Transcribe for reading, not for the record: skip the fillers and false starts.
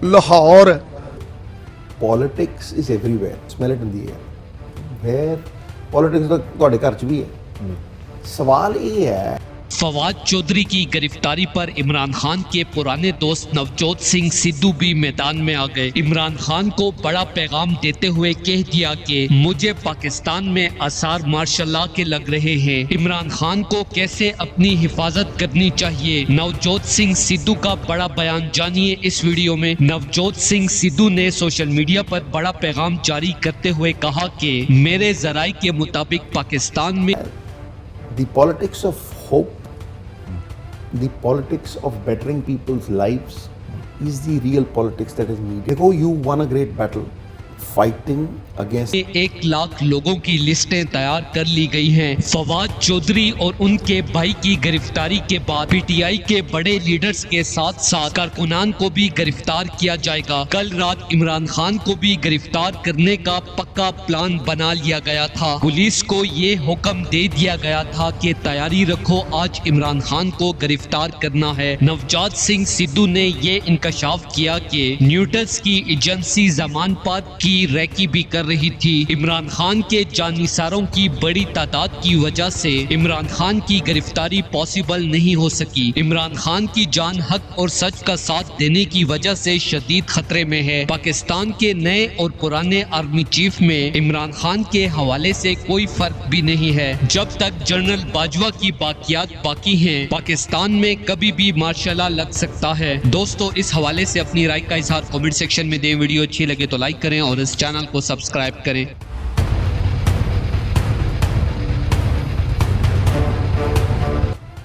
Lahore. Politics is everywhere. Smell it in the air. Where politics तो ਤੁਹਾਡੇ ਘਰ ਚ ਵੀ ਹੈ। सवाल ये है फवाद चौधरी की गिरफ्तारी पर इमरान खान के पुराने दोस्त नवजोत सिंह सिद्धू भी मैदान में आ गए। इमरान खान को बड़ा पैगाम देते हुए कह दिया कि मुझे पाकिस्तान में आसार मार्शल लॉ के लग रहे हैं। इमरान खान को कैसे अपनी हिफाजत करनी चाहिए, नवजोत सिंह सिद्धू का बड़ा बयान जानिए इस वीडियो में। नवजोत सिंह सिद्धू ने सोशल मीडिया पर बड़ा पैगाम जारी करते हुए कहा कि मेरे जराये के मुताबिक पाकिस्तान में the politics of hope, the politics of bettering people's lives is the real politics that is needed. देखो, you won a great battle fighting against 1 lakh लोगों की लिस्टें तैयार कर ली गई हैं। फवाद चौधरी और उनके भाई की गिरफ्तारी के बाद पीटीआई के बड़े लीडर्स के साथ साथ कारकुनान को भी गिरफ्तार किया जाएगा। कल रात इमरान खान को भी गिरफ्तार करने का पक्का प्लान बना लिया गया था। पुलिस को ये हुक्म दे दिया गया था कि तैयारी रखो, आज इमरान खान को गिरफ्तार करना है। नवजोत सिंह सिद्धू ने ये इंकशाफ किया कि न्यूटस की एजेंसी जमानत की रैकी भी कर रही थी। इमरान खान के जानिसारों की बड़ी तादाद की वजह से इमरान खान की गिरफ्तारी पॉसिबल नहीं हो सकी। इमरान खान की जान हक और सच का साथ देने की वजह से शदीद खतरे में है। पाकिस्तान के नए और पुराने आर्मी चीफ में इमरान खान के हवाले से कोई फर्क भी नहीं है। जब तक जनरल बाजवा की बाकियात बाकी हैं, पाकिस्तान में कभी भी मार्शल लॉ लग सकता है। दोस्तों, इस हवाले से अपनी राय का इजहार कमेंट सेक्शन में दें। वीडियो अच्छी लगे तो लाइक करें और इस चैनल को सब्सक्राइब करें।